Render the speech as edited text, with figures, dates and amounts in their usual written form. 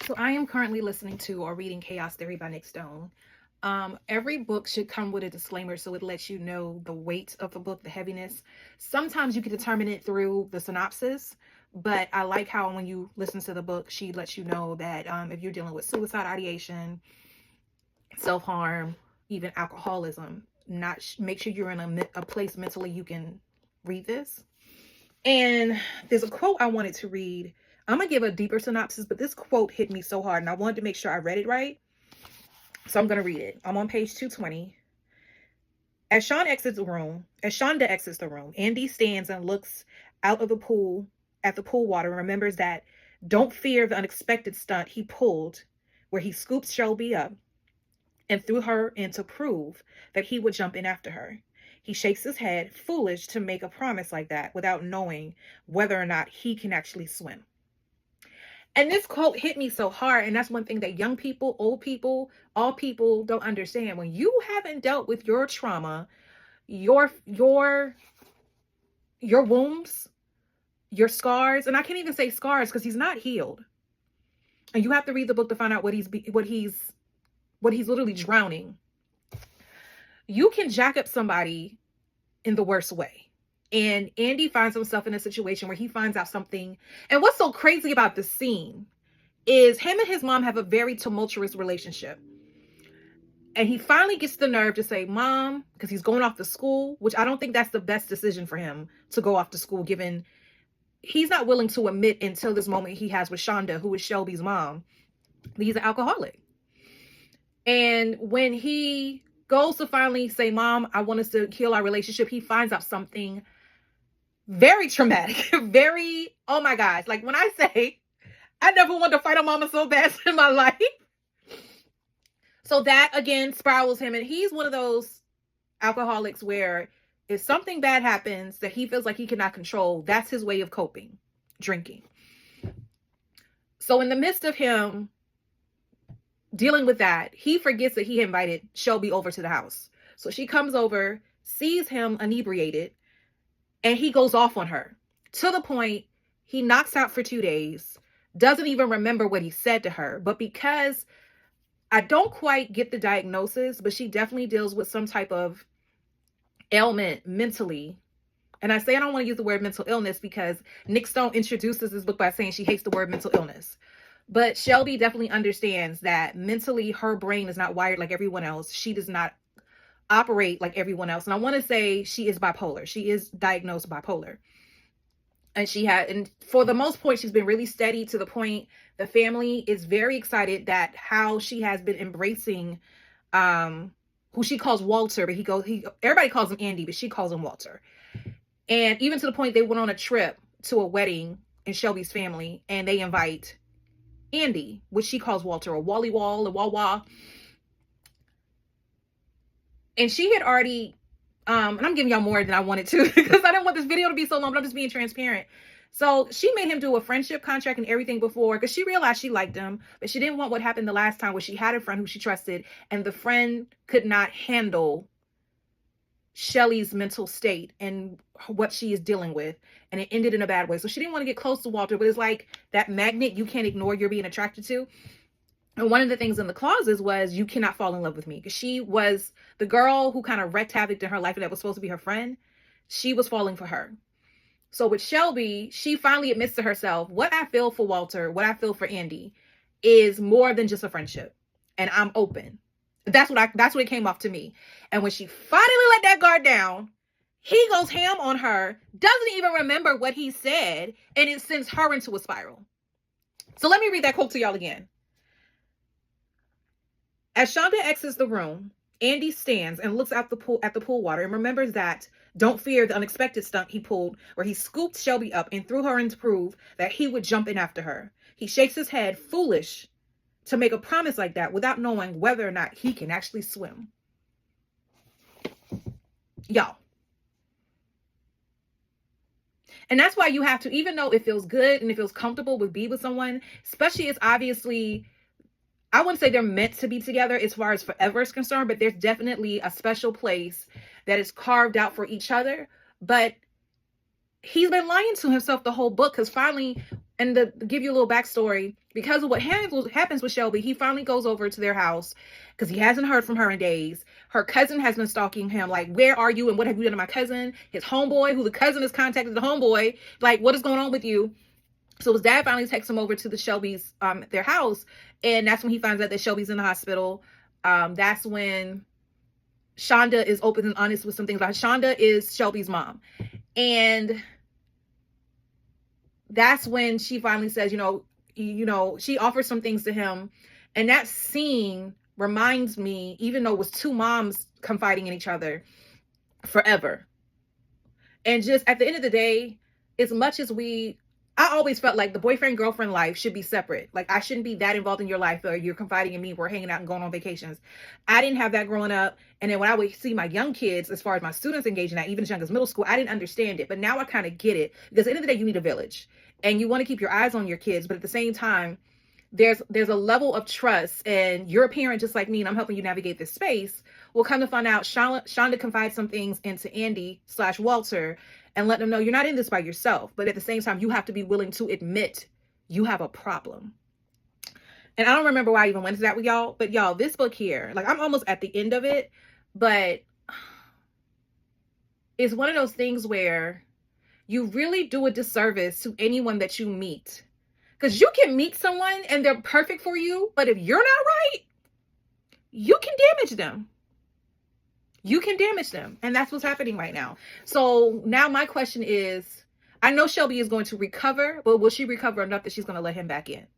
So I am currently listening to or reading Chaos Theory by Nick Stone. Every book should come with a disclaimer so it lets you know the weight of the book, the heaviness. Sometimes you can determine it through the synopsis, but I like how when you listen to the book, she lets you know that if you're dealing with suicide ideation, self-harm, even alcoholism, not make sure you're in a place mentally you can read this. And there's a quote I wanted to read. I'm going to give a deeper synopsis, but this quote hit me so hard and I wanted to make sure I read it right. So I'm going to read it. I'm on page 220. As Shonda exits the room, Andy stands and looks out of the pool at the pool water and remembers that don't fear the unexpected stunt he pulled where he scooped Shelby up and threw her in to prove that he would jump in after her. He shakes his head, foolish to make a promise like that without knowing whether or not he can actually swim. And this quote hit me so hard. And that's one thing that young people, old people, all people don't understand. When you haven't dealt with your trauma, your wounds, your scars, and I can't even say scars because he's not healed. And you have to read the book to find out what he's literally drowning. You can jack up somebody in the worst way. And Andy finds himself in a situation where he finds out something. And what's so crazy about this scene is him and his mom have a very tumultuous relationship. And he finally gets the nerve to say, Mom, because he's going off to school, which I don't think that's the best decision for him to go off to school, given he's not willing to admit until this moment he has with Shonda, who is Shelby's mom, that he's an alcoholic. And when he goes to finally say, Mom, I want us to heal our relationship, he finds out something very traumatic, very, oh my gosh. Like when I say, I never wanted to fight a mama so bad in my life. So that again spirals him. And he's one of those alcoholics where if something bad happens that he feels like he cannot control, that's his way of coping, drinking. So in the midst of him dealing with that, he forgets that he invited Shelby over to the house. So she comes over, sees him inebriated, and he goes off on her to the point he knocks out for 2 days, doesn't even remember what he said to her. But because I don't quite get the diagnosis, but she definitely deals with some type of ailment mentally. And I say I don't want to use the word mental illness because Nick Stone introduces this book by saying she hates the word mental illness. But Shelby definitely understands that mentally her brain is not wired like everyone else. She does not operate like everyone else. And I want to say she is bipolar. She is diagnosed bipolar. And for the most part, she's been really steady to the point the family is very excited that how she has been embracing who she calls Walter, but everybody calls him Andy, but she calls him Walter. And even to the point they went on a trip to a wedding in Shelby's family and they invite Andy, which she calls Walter, a Wally Wall, a Wawa. And she had already, and I'm giving y'all more than I wanted to because I didn't want this video to be so long, but I'm just being transparent. So she made him do a friendship contract and everything before because she realized she liked him, but she didn't want what happened the last time where she had a friend who she trusted and the friend could not handle Shelly's mental state and what she is dealing with. And it ended in a bad way. So she didn't want to get close to Walter, but it's like that magnet you can't ignore you're being attracted to. And one of the things in the clauses was you cannot fall in love with me because she was the girl who kind of wreaked havoc in her life and that was supposed to be her friend. She was falling for her. So with Shelby, she finally admits to herself, what I feel for Walter, what I feel for Andy is more than just a friendship. And I'm open. That's what it came off to me. And when she finally let that guard down, he goes ham on her, doesn't even remember what he said, and it sends her into a spiral. So let me read that quote to y'all again. As Shonda exits the room, Andy stands and looks out at the pool water and remembers that don't fear the unexpected stunt he pulled where he scooped Shelby up and threw her in to prove that he would jump in after her. He shakes his head, foolish to make a promise like that without knowing whether or not he can actually swim. Y'all. And that's why you have to, even though it feels good and it feels comfortable with be with someone, especially it's obviously, I wouldn't say they're meant to be together as far as forever is concerned, but there's definitely a special place that is carved out for each other. But he's been lying to himself the whole book, because finally, and to give you a little backstory, because of what happens with Shelby, he finally goes over to their house because he hasn't heard from her in days. Her cousin has been stalking him, like, where are you and what have you done to my cousin? His homeboy, who the cousin has contacted the homeboy, like, what is going on with you? So his dad finally takes him over to the Shelby's, their house, and that's when he finds out that Shelby's in the hospital. That's when Shonda is open and honest with some things. Like, Shonda is Shelby's mom. And that's when she finally says, she offers some things to him. And that scene reminds me, even though it was two moms confiding in each other forever. And just at the end of the day, as much as I always felt like the boyfriend-girlfriend life should be separate. Like, I shouldn't be that involved in your life, or you're confiding in me, we're hanging out and going on vacations. I didn't have that growing up. And then when I would see my young kids, as far as my students engaging in that, even as young as middle school, I didn't understand it. But now I kind of get it. Because at the end of the day, you need a village. And you want to keep your eyes on your kids. But at the same time, there's a level of trust. And you're a parent just like me, and I'm helping you navigate this space. We'll come to find out Shonda confides some things into Andy/Walter, and let them know you're not in this by yourself. But at the same time, you have to be willing to admit you have a problem. And I don't remember why I even went to that with y'all. But y'all, this book here, like, I'm almost at the end of it. But it's one of those things where you really do a disservice to anyone that you meet. Because you can meet someone and they're perfect for you. But if you're not right, you can damage them. You can damage them. And that's what's happening right now. So now my question is, I know Shelby is going to recover, but will she recover enough that she's going to let him back in?